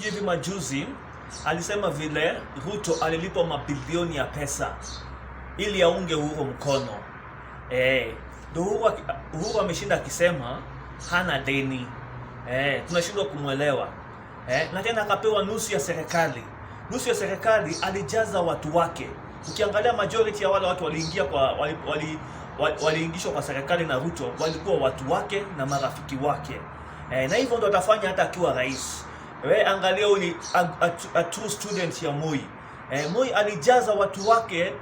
alikuja hivi majuzi, alisema vile Ruto alilipwa mabilioni ya pesa ili aunge Uhuru mkono. Uhuru ameshinda akisema hana deni. Tunashindwa kumwelewa. Na tena akapewa nusu ya serikali. Nusu ya serikali alijaza watu wake. Ukiangalia majority ya wale watu waliingia kwa waliingishwa kwa serikali na Ruto walikuwa watu wake na marafiki wake. Na hivyo ndo atafanya hata akiwa rais. Angalia ni a true student ya Moi. Moi alijaza watu wake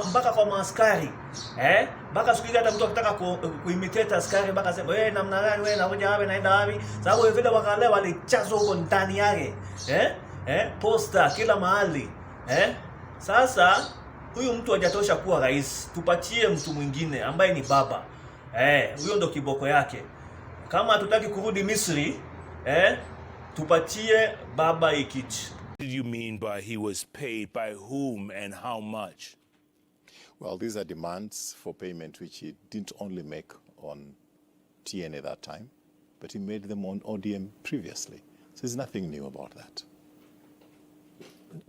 mpaka kwa maaskari. Mpaka siku hizi hata mtu akitaka kuimitate askari mpaka sema namna gani wewe nakuja wapi naenda wapi, sababu vile wakale walijazwa huko ndani yake. Posta kila mahali. Sasa huyu mtu hajatosha kuwa rais, tupatie mtu mwingine ambaye ni baba. Huyo ndo kiboko yake. Kama hatutaki kurudi Misri, tupatie baba ikiti. What did you mean by he was paid by whom and how much? Well, these are demands for payment which he didn't only make on TNA that time, but he made them on ODM previously. So there's nothing new about that.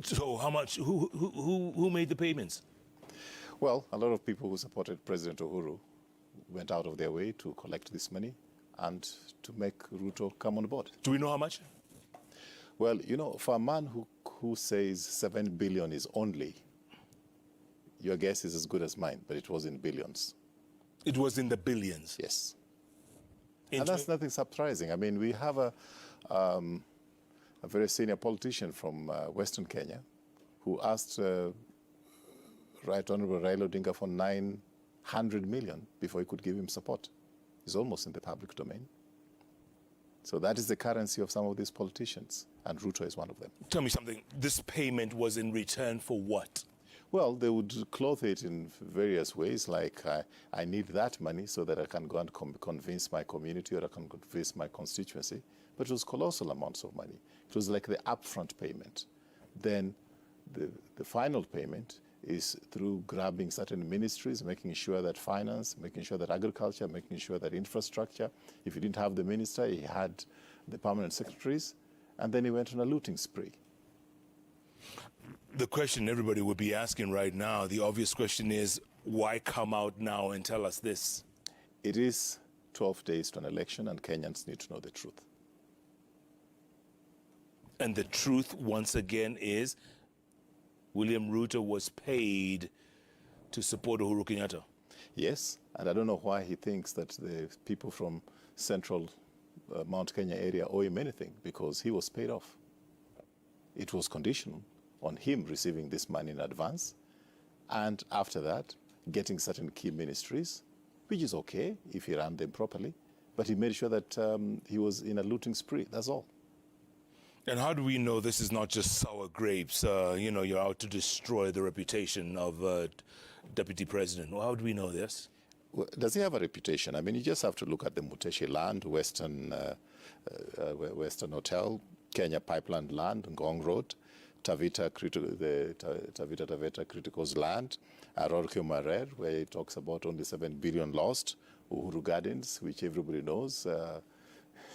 So how much, who made the payments? Well, a lot of people who supported President Uhuru went out of their way to collect this money and to make Ruto come on board. Do we know how much? Well, you know, for a man who says 7 billion is only, your guess is as good as mine, but it was in billions. It was in the billions? Yes. And that's nothing surprising. I mean, we have a very senior politician from Western Kenya who asked Right Honorable Raila Odinga for 900 million before he could give him support. It's almost in the public domain. So that is the currency of some of these politicians, and Ruto is one of them. Tell me something. This payment was in return for what? Well, they would clothe it in various ways, like I need that money so that I can go and convince my community or I can convince my constituency. But it was colossal amounts of money. It was like the upfront payment. Then the final payment is through grabbing certain ministries, making sure that finance, making sure that agriculture, making sure that infrastructure. If he didn't have the minister, he had the permanent secretaries, and then he went on a looting spree. The question everybody would be asking right now, the obvious question is, why come out now and tell us this? It is 12 days to an election, and Kenyans need to know the truth. And the truth, once again, is William Ruto was paid to support Uhuru Kenyatta. Yes, and I don't know why he thinks that the people from central Mount Kenya area owe him anything, because he was paid off. It was conditional on him receiving this money in advance, and after that, getting certain key ministries, which is okay if he ran them properly, but he made sure that he was in a looting spree, that's all. And how do we know this is not just sour grapes? You know, you're out to destroy the reputation of Deputy President. Well, how do we know this? Well, does he have a reputation? I mean, you just have to look at the Muteshi land, Western Hotel, Kenya Pipeline land, Ngong Road, Tavita Critical's land, Rorkio Marer, where he talks about only 7 billion lost, Uhuru Gardens, which everybody knows,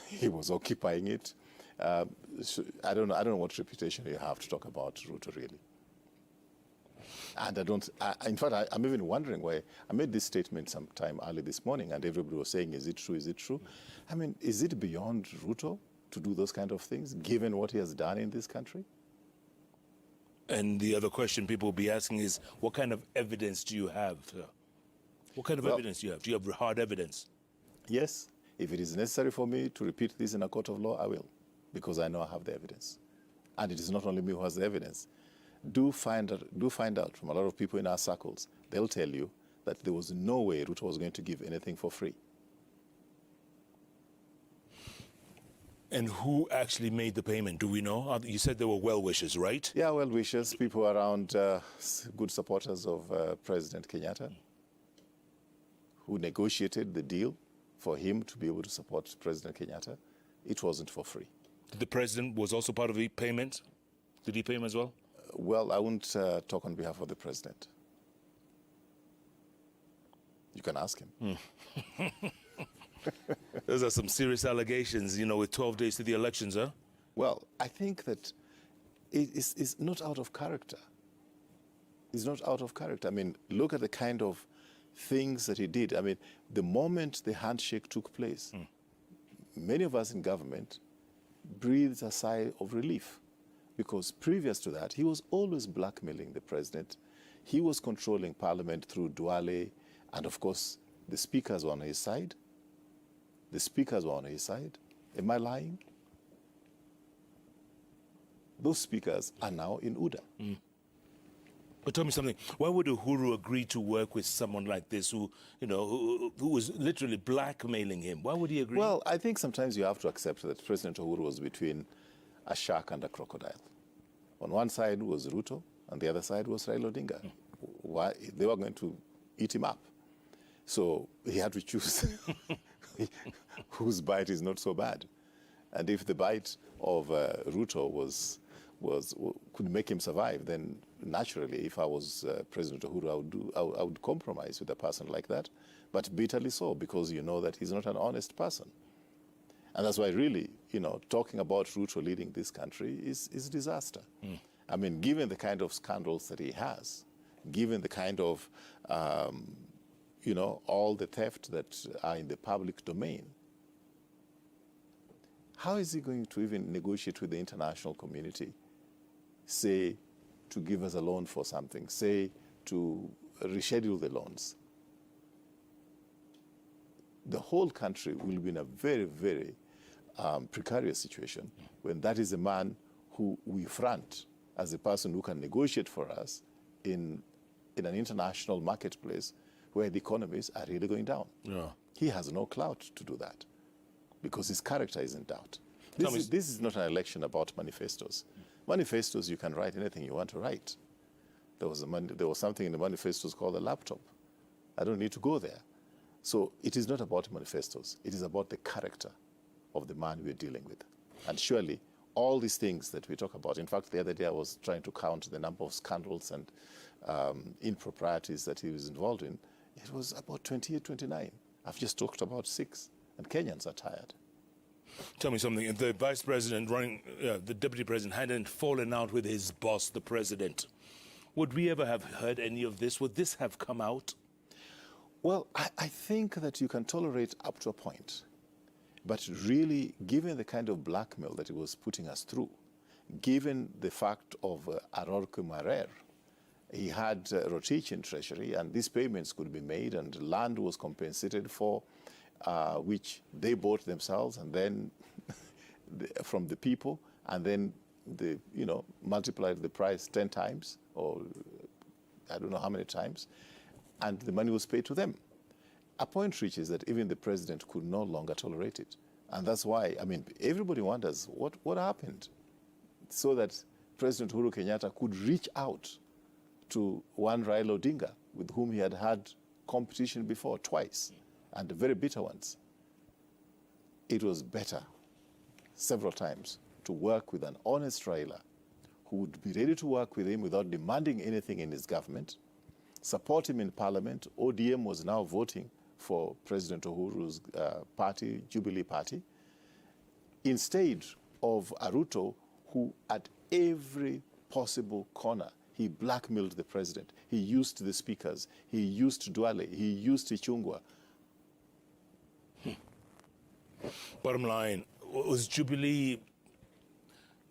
he was occupying it. I don't know what reputation you have to talk about Ruto, really. And in fact, I'm even wondering why I made this statement sometime early this morning, and everybody was saying, is it true, is it true? I mean, is it beyond Ruto to do those kind of things, given what he has done in this country? And the other question people will be asking is, what kind of evidence do you have? What kind of evidence do you have? Do you have hard evidence? Yes. If it is necessary for me to repeat this in a court of law, I will, because I know I have the evidence. And it is not only me who has the evidence. Do find out from a lot of people in our circles. They'll tell you that there was no way Ruto was going to give anything for free. And who actually made the payment? Do we know? You said there were well-wishers, right? Yeah, well-wishers, people around, good supporters of President Kenyatta, who negotiated the deal for him to be able to support President Kenyatta. It wasn't for free. The president was also part of the payment? Did he pay him as well? Well, I won't talk on behalf of the president. You can ask him. Those are some serious allegations, you know, with 12 days to the elections, huh? Well, I think that it's not out of character. It's not out of character. I mean, look at the kind of things that he did. I mean, the moment the handshake took place, many of us in government breathed a sigh of relief, because previous to that, he was always blackmailing the president. He was controlling parliament through Duale, and of course, the speakers were on his side. The speakers were on his side. Am I lying? Those speakers are now in UDA. But tell me something. Why would Uhuru agree to work with someone like this who, you know, who was literally blackmailing him? Why would he agree? Well, I think sometimes you have to accept that President Uhuru was between a shark and a crocodile. On one side was Ruto, and the other side was Raila Odinga. Why? They were going to eat him up. So he had to choose whose bite is not so bad. And if the bite of Ruto could make him survive, then naturally, if I was President Uhuru, I would compromise with a person like that, but bitterly so, because you know that he's not an honest person. And that's why really, you know, talking about Ruto leading this country is disaster. I mean, given the kind of scandals that he has, given the kind of, you know, all the theft that are in the public domain, how is he going to even negotiate with the international community, say, to give us a loan for something, say, to reschedule the loans? The whole country will be in a very, very precarious situation when that is a man who we front as a person who can negotiate for us in an international marketplace where the economies are really going down. Yeah. He has no clout to do that because his character is in doubt. This is not an election about manifestos. Manifestos, you can write anything you want to write. There was something in the manifestos called a laptop. I don't need to go there. So it is not about manifestos. It is about the character of the man we're dealing with. And surely, all these things that we talk about, in fact, the other day I was trying to count the number of scandals and improprieties that he was involved in. It was about 28, 29. I've just talked about 6, and Kenyans are tired. Tell me something. If the vice president the deputy president hadn't fallen out with his boss, the president, would we ever have heard any of this? Would this have come out? Well, I think that you can tolerate up to a point. But really, given the kind of blackmail that he was putting us through, given the fact of Arorke Marer, he had Rotich in Treasury, and these payments could be made, and land was compensated for, which they bought themselves, and then from the people, and then multiplied the price 10 times, or I don't know how many times, and the money was paid to them. A point reaches that even the president could no longer tolerate it. And that's why, I mean, everybody wonders what happened so that President Uhuru Kenyatta could reach out to one Raila Odinga, with whom he had competition before twice, and very bitter ones. It was better several times to work with an honest Raila who would be ready to work with him without demanding anything in his government, support him in parliament. ODM was now voting for President Uhuru's party, Jubilee Party, instead of Ruto, who at every possible corner, he blackmailed the president. He used the speakers. He used Duale. He used Ichungwa. Bottom line, was Jubilee,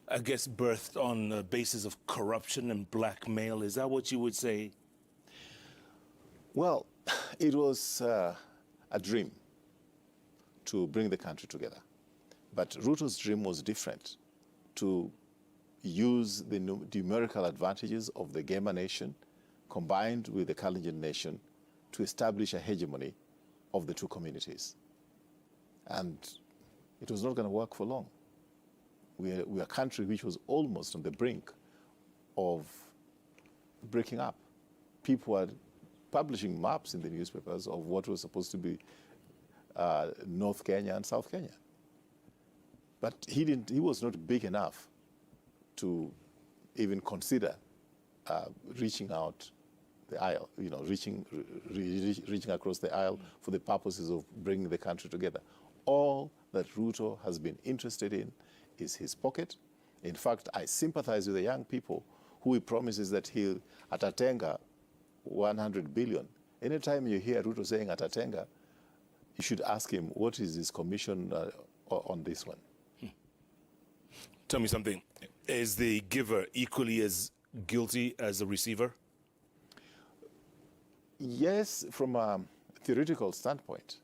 I guess, birthed on the basis of corruption and blackmail? Is that what you would say? Well, it was a dream to bring the country together. But Ruto's dream was different, to use the numerical advantages of the Gema nation combined with the Kalenjin nation to establish a hegemony of the two communities. And it was not going to work for long. We are a country which was almost on the brink of breaking up. People were publishing maps in the newspapers of what was supposed to be North Kenya and South Kenya. But he was not big enough to even consider reaching out the aisle, reaching across the aisle for the purposes of bringing the country together. All that Ruto has been interested in his pocket. In fact, I sympathize with the young people who he promises that he'll atatenga 100 billion. Anytime you hear Ruto saying atatenga, you should ask him what is his commission on this one. Tell me something. Is the giver equally as guilty as the receiver? Yes, from a theoretical standpoint.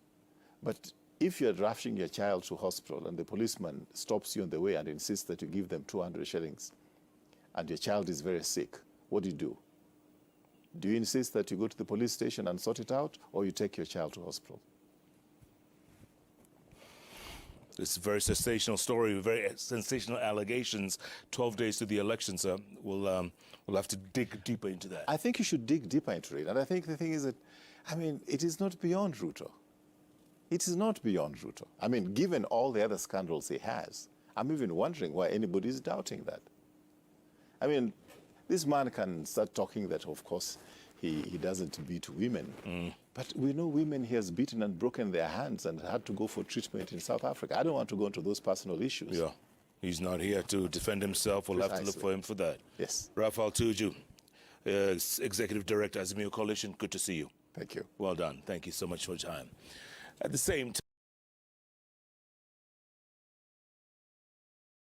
But if you're rushing your child to hospital and the policeman stops you on the way and insists that you give them 200 shillings and your child is very sick, what do? Do you insist that you go to the police station and sort it out, or you take your child to hospital? It's a very sensational story, very sensational allegations. 12 days to the election, sir. We'll have to dig deeper into that. I think you should dig deeper into it. And I think the thing is that, I mean, it is not beyond Ruto. It is not beyond Ruto. I mean, given all the other scandals he has, I'm even wondering why anybody is doubting that. I mean, this man can start talking that, of course, he doesn't beat women. But we know women he has beaten and broken their hands and had to go for treatment in South Africa. I don't want to go into those personal issues. Yeah. He's not here to defend himself. We'll have to look for him for that. Yes. Raphael Tuju, Executive Director, Azimio Coalition, good to see you. Thank you. Well done. Thank you so much for your time. At the same time,